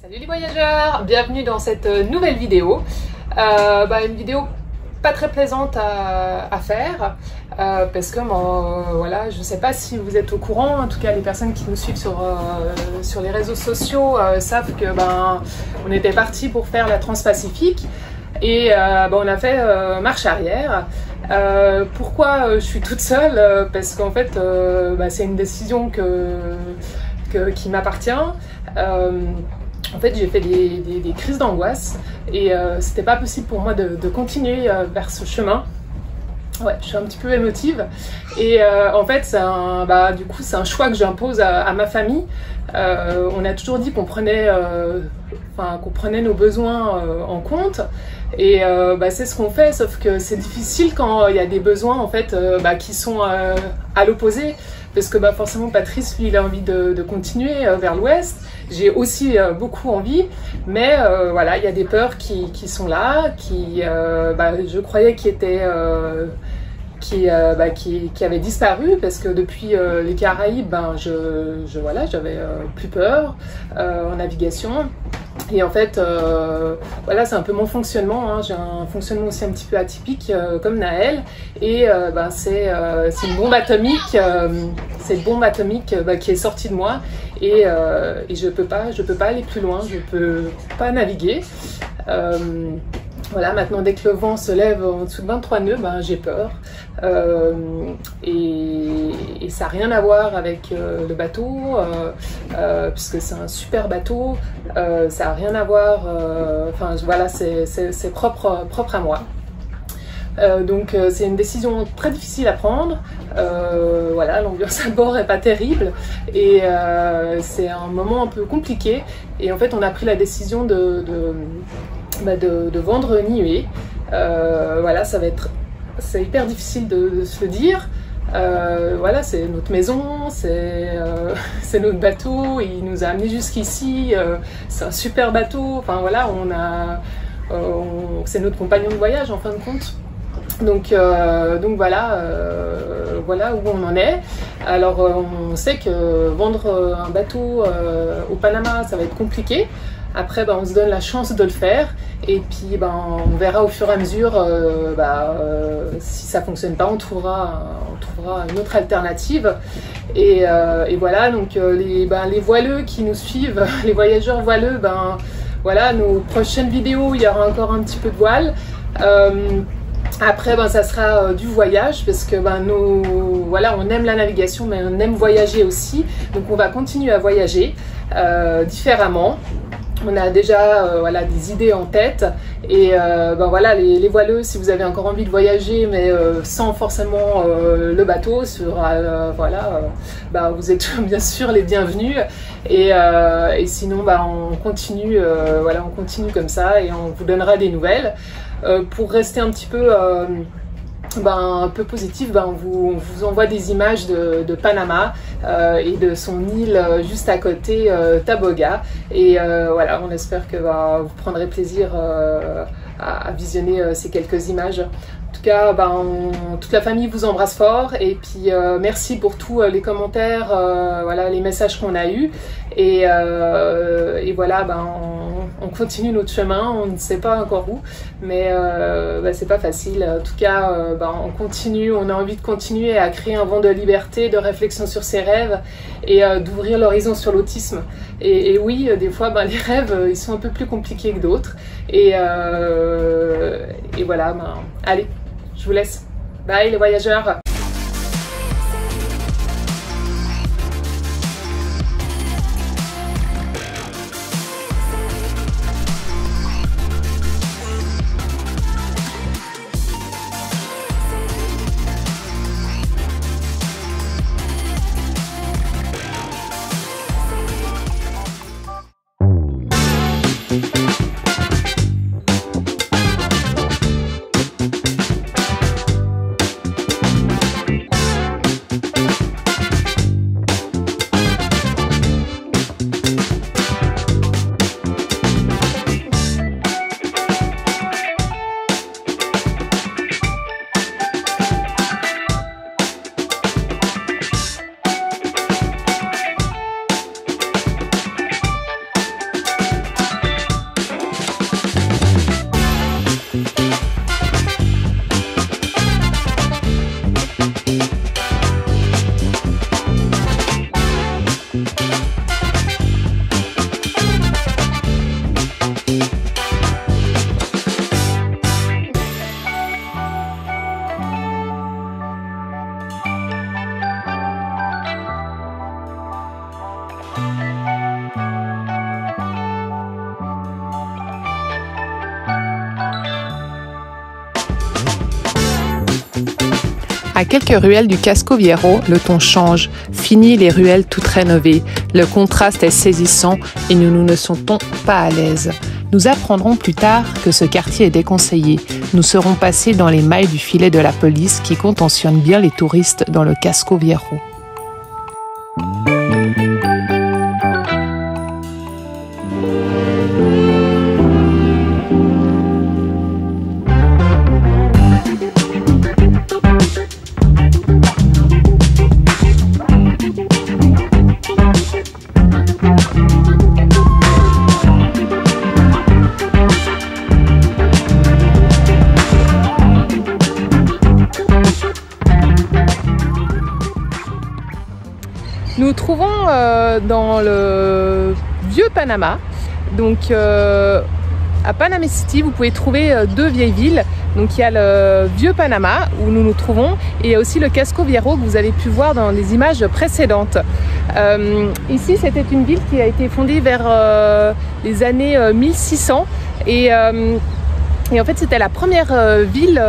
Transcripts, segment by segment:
Salut les voyageurs, bienvenue dans cette nouvelle vidéo. Une vidéo pas très plaisante à faire parce que voilà, je ne sais pas si vous êtes au courant, en tout cas les personnes qui nous suivent sur les réseaux sociaux savent que on était parti pour faire la Transpacifique et on a fait marche arrière. Pourquoi je suis toute seule? Parce qu'en fait c'est une décision qui m'appartient. En fait, j'ai fait des crises d'angoisse et c'était pas possible pour moi de continuer vers ce chemin. Ouais, je suis un petit peu émotive et en fait, du coup, c'est un choix que j'impose à ma famille. On a toujours dit qu'on prenait nos besoins en compte et c'est ce qu'on fait, sauf que c'est difficile quand il y a des besoins en fait qui sont à l'opposé. Parce que forcément Patrice, lui, il a envie de continuer vers l'ouest. J'ai aussi beaucoup envie, mais voilà, il y a des peurs qui sont là, qui je croyais qui avaient disparu, parce que depuis les Caraïbes, j'avais plus peur en navigation. Et en fait, voilà, c'est un peu mon fonctionnement, hein. J'ai un fonctionnement aussi un petit peu atypique comme Naël, et c'est une bombe atomique, qui est sortie de moi, et je peux pas aller plus loin, je peux pas naviguer. Voilà, maintenant dès que le vent se lève en dessous de 23 nœuds, j'ai peur. Et ça n'a rien à voir avec le bateau, puisque c'est un super bateau. Ça n'a rien à voir, voilà, c'est propre à moi. Donc c'est une décision très difficile à prendre. Voilà, l'ambiance à bord est pas terrible et c'est un moment un peu compliqué. Et en fait, on a pris la décision de vendre Niue. Voilà, c'est hyper difficile de se le dire. Voilà, c'est notre maison, c'est notre bateau, il nous a amenés jusqu'ici, c'est un super bateau, enfin voilà, c'est notre compagnon de voyage en fin de compte. Donc voilà, voilà où on en est. Alors on sait que vendre un bateau au Panama, ça va être compliqué. Après, on se donne la chance de le faire, et puis on verra au fur et à mesure si ça fonctionne pas, on trouvera une autre alternative. Et voilà, donc les voileux qui nous suivent, les voyageurs voileux, voilà, nos prochaines vidéos, il y aura encore un petit peu de voile. Après, ça sera du voyage, parce que voilà, on aime la navigation, mais on aime voyager aussi. Donc on va continuer à voyager différemment. On a déjà voilà, des idées en tête, et voilà, les voileux, si vous avez encore envie de voyager mais sans forcément le bateau, vous êtes bien sûr les bienvenus, et sinon on continue, voilà, on continue comme ça et on vous donnera des nouvelles. Pour rester un petit peu un peu positif, on vous envoie des images de Panama et de son île juste à côté, Taboga, et voilà, on espère que vous prendrez plaisir à visionner ces quelques images. En tout cas, toute la famille vous embrasse fort, et puis merci pour tous les commentaires, voilà, les messages qu'on a eus, et voilà, on continue notre chemin, on ne sait pas encore où, mais c'est pas facile. En tout cas, on continue, on a envie de continuer à créer un vent de liberté, de réflexion sur ses rêves, et d'ouvrir l'horizon sur l'autisme. Et oui, des fois, les rêves, ils sont un peu plus compliqués que d'autres, et voilà, allez, je vous laisse. Bye les voyageurs! À quelques ruelles du Casco Viejo, le ton change. Fini les ruelles toutes rénovées. Le contraste est saisissant et nous ne sentons pas à l'aise. Nous apprendrons plus tard que ce quartier est déconseillé. Nous serons passés dans les mailles du filet de la police qui contentionne bien les touristes dans le Casco Viejo. Nous trouvons dans le vieux Panama, donc à Panama City, vous pouvez trouver deux vieilles villes. Donc il y a le vieux Panama où nous nous trouvons et il y a aussi le Casco Viejo que vous avez pu voir dans les images précédentes. Ici c'était une ville qui a été fondée vers les années 1600 et en fait, c'était la première ville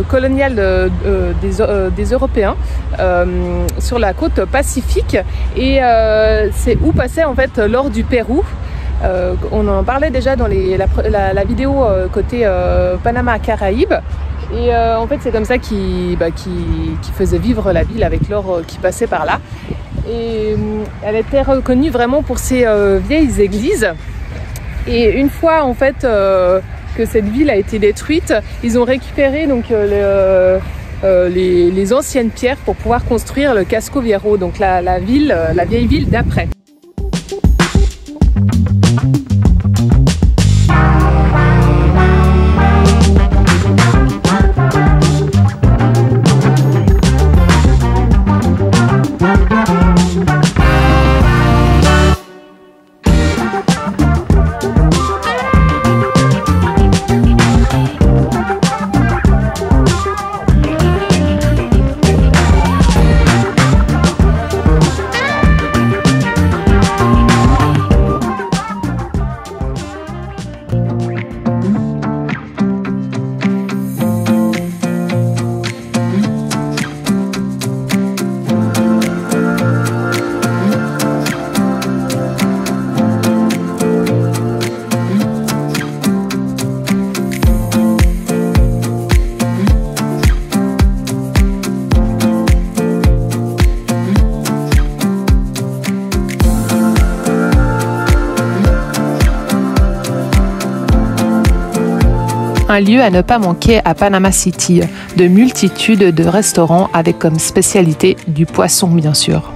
coloniale des Européens sur la côte pacifique et c'est où passait en fait l'or du Pérou. On en parlait déjà dans la vidéo côté Panama Caraïbes et en fait c'est comme ça qui faisait vivre la ville avec l'or qui passait par là. Et elle était reconnue vraiment pour ses vieilles églises et une fois en fait que cette ville a été détruite, ils ont récupéré donc les anciennes pierres pour pouvoir construire le Casco Viejo, donc la vieille ville d'après. Un lieu à ne pas manquer à Panama City, de multitudes de restaurants avec comme spécialité du poisson bien sûr.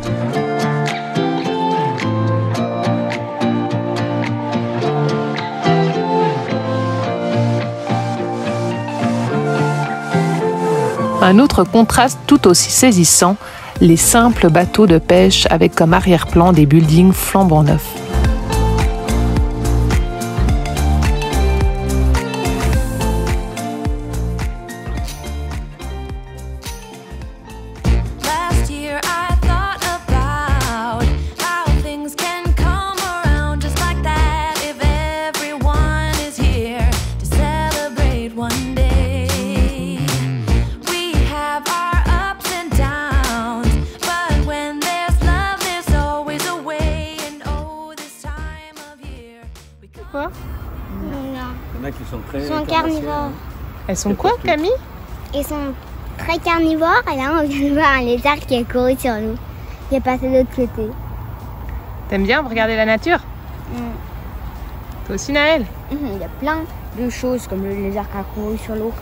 Un autre contraste tout aussi saisissant, les simples bateaux de pêche avec comme arrière-plan des buildings flambant neufs. Quoi? Non. Il y en a qui sont très Ils sont carnivores. Elles sont quoi, Camille? Ils sont très carnivores et là on vient de voir un lézard qui a couru sur nous. Il est passé de l'autre côté. T'aimes bien regarder la nature? Toi aussi, Naël? Il y a plein de choses comme le lézard qui a couru sur l'eau.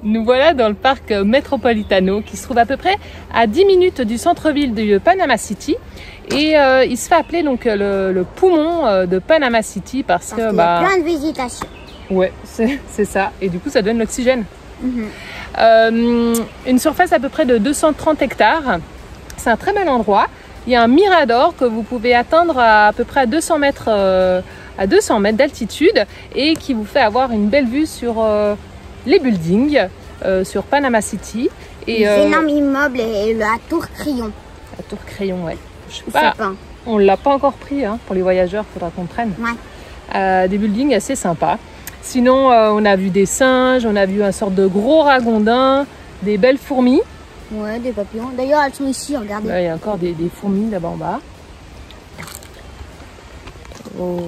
Nous voilà dans le parc Metropolitano qui se trouve à peu près à 10 minutes du centre-ville de Panama City et il se fait appeler donc le poumon de Panama City parce que qu'il y a plein de végétation. Ouais, c'est ça et du coup ça donne l'oxygène. Une surface à peu près de 230 hectares. C'est un très bel endroit. Il y a un mirador que vous pouvez atteindre à peu près à 200 mètres d'altitude et qui vous fait avoir une belle vue sur les buildings, sur Panama City. Et, les énormes immeubles et la tour Crayon. La tour Crayon, ouais. On ne l'a pas encore pris hein, pour les voyageurs, il faudra qu'on prenne. Ouais. Des buildings assez sympas. Sinon, on a vu des singes, on a vu un sorte de gros ragondin, des belles fourmis. Ouais, des papillons. D'ailleurs, elles sont ici, regardez. Il y a encore des fourmis là-bas en bas. Oh.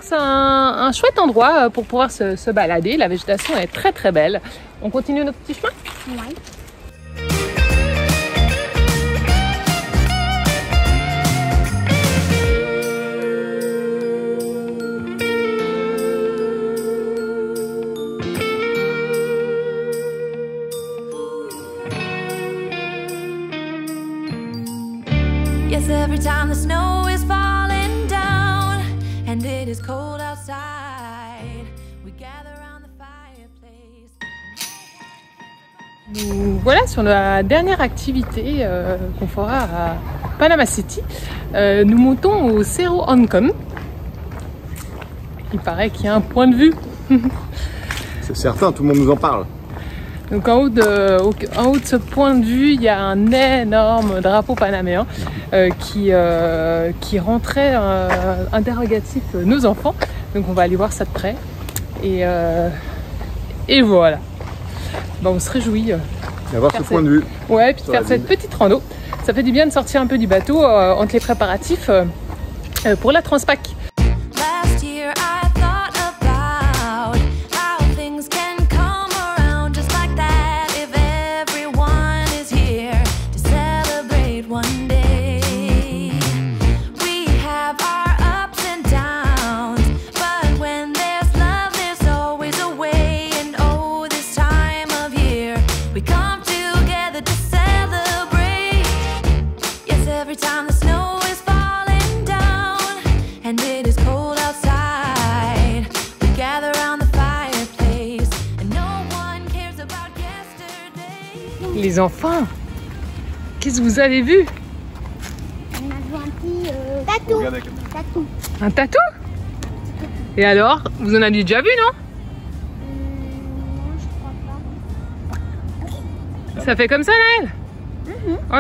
C'est un chouette endroit pour pouvoir se balader. La végétation est très très belle. On continue notre petit chemin ? Ouais. Yes, every time the snow is falling down and it is cold outside, we gather around the fireplace. Nous voilà sur la dernière activité qu'on fera à Panama City. Nous montons au Cerro Ancón. Il paraît qu'il y a un point de vue. C'est certain, tout le monde nous en parle. Donc en haut de ce point de vue, il y a un énorme drapeau panaméen qui rend très interrogatif nos enfants. Donc on va aller voir ça de près. Et voilà. Bah, on se réjouit. D'avoir ce point de vue. Ouais, puis de faire cette petite rando. Ça fait du bien de sortir un peu du bateau entre les préparatifs pour la Transpac. Les enfants, qu'est-ce que vous avez vu? On a vu un petit tatou. Un tatou? Et alors, vous en avez déjà vu, non? Non, je crois pas. Ça fait comme ça, Naël?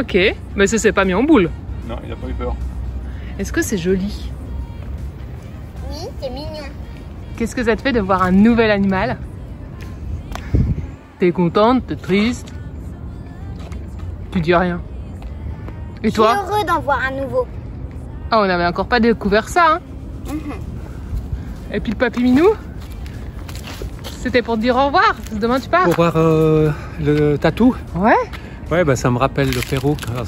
Ok, mais ça s'est pas mis en boule. Non, il a pas eu peur. Est-ce que c'est joli? Oui, c'est mignon. Qu'est-ce que ça te fait de voir un nouvel animal? T'es contente? T'es triste? Tu dis rien. Et toi? Je suis heureux d'en voir un nouveau. Ah, on n'avait encore pas découvert ça, hein? Et puis le papy Minou? C'était pour te dire au revoir. Demain tu pars? Pour voir le tatou. Ouais. Ouais, bah, ça me rappelle le Pérou quand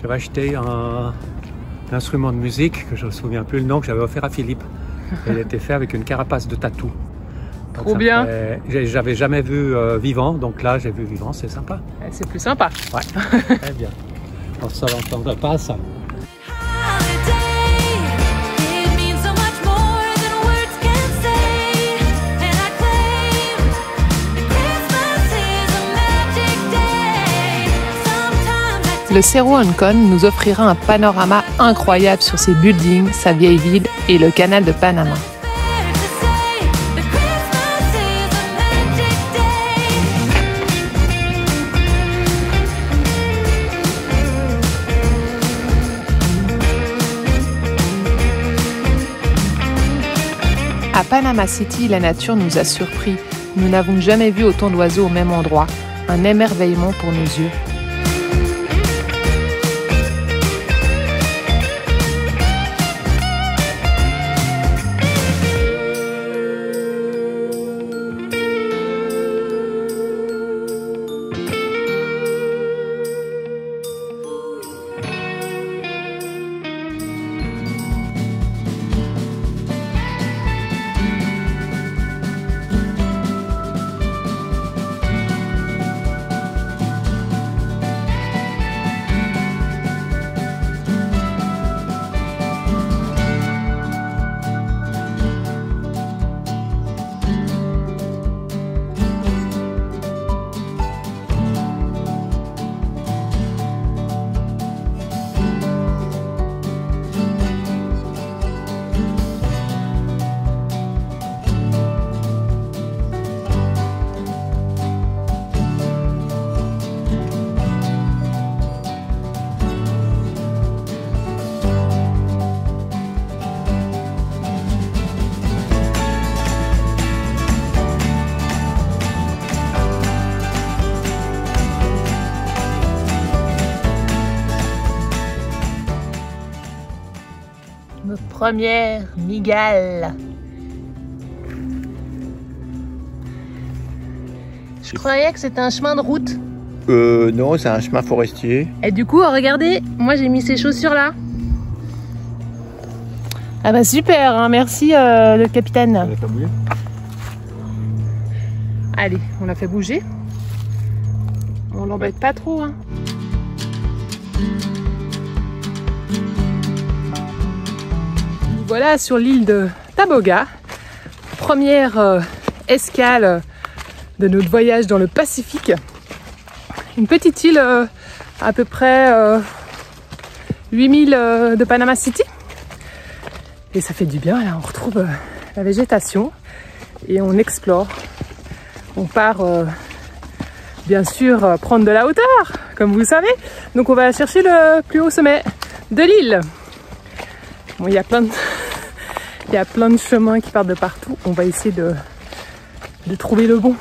j'avais acheté un instrument de musique que je ne me souviens plus le nom, que j'avais offert à Philippe. Et il était fait avec une carapace de tatou. Trop bien. J'avais jamais vu vivant, donc là j'ai vu vivant, c'est sympa. C'est plus sympa. Ouais, très bien. On ne s'entendrait pas ça. Le Cerro Ancón nous offrira un panorama incroyable sur ses buildings, sa vieille ville et le canal de Panama. À Panama City, la nature nous a surpris. Nous n'avons jamais vu autant d'oiseaux au même endroit. Un émerveillement pour nos yeux. première migale. Je croyais que c'était un chemin de route. Non, c'est un chemin forestier. Et du coup, regardez, moi j'ai mis ces chaussures là. Ah bah super, hein, merci le capitaine. Elle a pas bougé. Allez, on l'a fait bouger. On l'embête pas trop. Hein. Voilà sur l'île de Taboga. Première escale de notre voyage dans le Pacifique. Une petite île à peu près 8000 de Panama City. Et ça fait du bien, là on retrouve la végétation et on explore. On part bien sûr prendre de la hauteur, comme vous le savez. Donc on va chercher le plus haut sommet de l'île. Bon, il y a plein de chemins qui partent de partout. On va essayer de trouver le bon.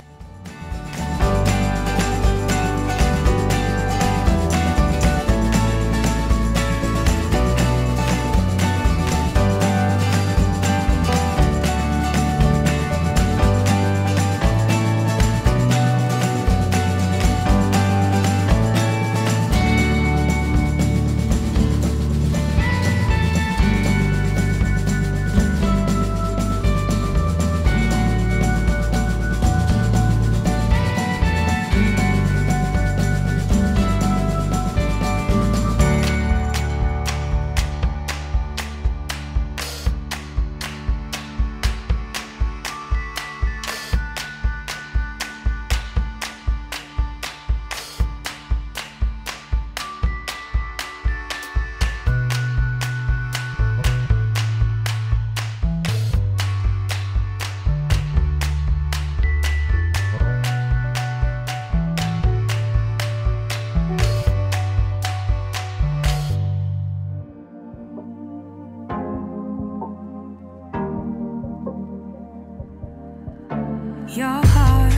Your heart,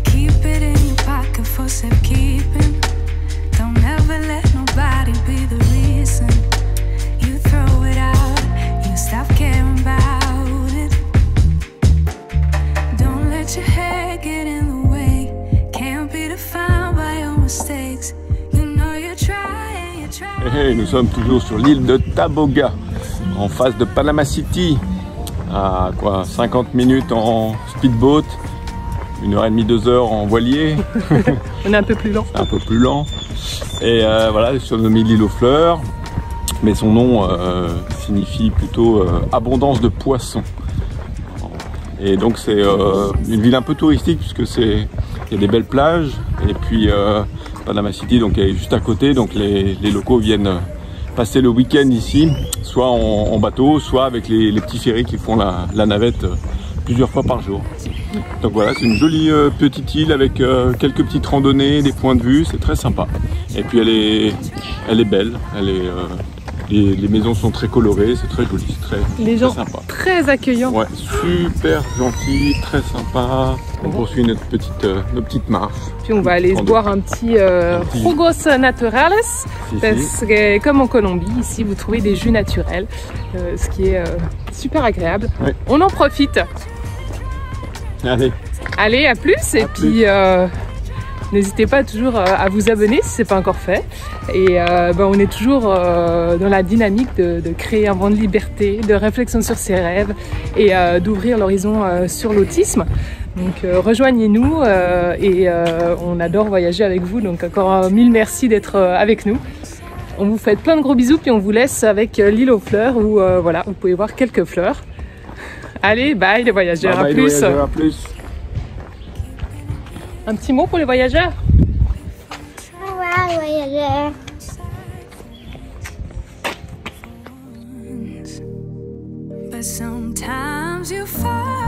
keep it in your pocket for safekeeping. Don't ever let nobody be the reason you throw it out. You stop caring about it. Don't let your head get in the way. Can't be defined by your mistakes. You know you're trying, you're trying. Hey, nous sommes toujours sur l'île de Taboga, en face de Panama City. À quoi, 50 minutes en speedboat, 1h30, 2 heures en voilier. On est un peu plus lent. Un peu plus lent. Et voilà, surnommé l'île aux fleurs. Mais son nom signifie plutôt abondance de poissons. Et donc c'est une ville un peu touristique puisque il y a des belles plages. Et puis Panama City donc est juste à côté. Donc les locaux viennent passer le week-end ici, soit en bateau, soit avec les petits ferries qui font la navette plusieurs fois par jour. Donc voilà, c'est une jolie petite île avec quelques petites randonnées, des points de vue, c'est très sympa. Et puis elle est belle, les maisons sont très colorées, c'est très joli, c'est très sympa. Très accueillants. Ouais, super gentil, très sympa. On poursuit notre petite marche. Puis on va aller se boire un petit jugos naturales, parce que comme en Colombie, ici vous trouvez des jus naturels, ce qui est super agréable. Ouais. On en profite. Allez, à plus. Puis n'hésitez pas toujours à vous abonner si ce n'est pas encore fait. Et on est toujours dans la dynamique de créer un vent de liberté, de réflexion sur ses rêves et d'ouvrir l'horizon sur l'autisme. Donc rejoignez-nous et on adore voyager avec vous. Donc encore 1000 merci d'être avec nous. On vous fait plein de gros bisous puis on vous laisse avec l'île aux fleurs où voilà, vous pouvez voir quelques fleurs. Allez, bye les voyageurs, bye, à plus. À plus. Un petit mot pour les voyageurs? Au revoir, voyageurs. But sometimes you fall.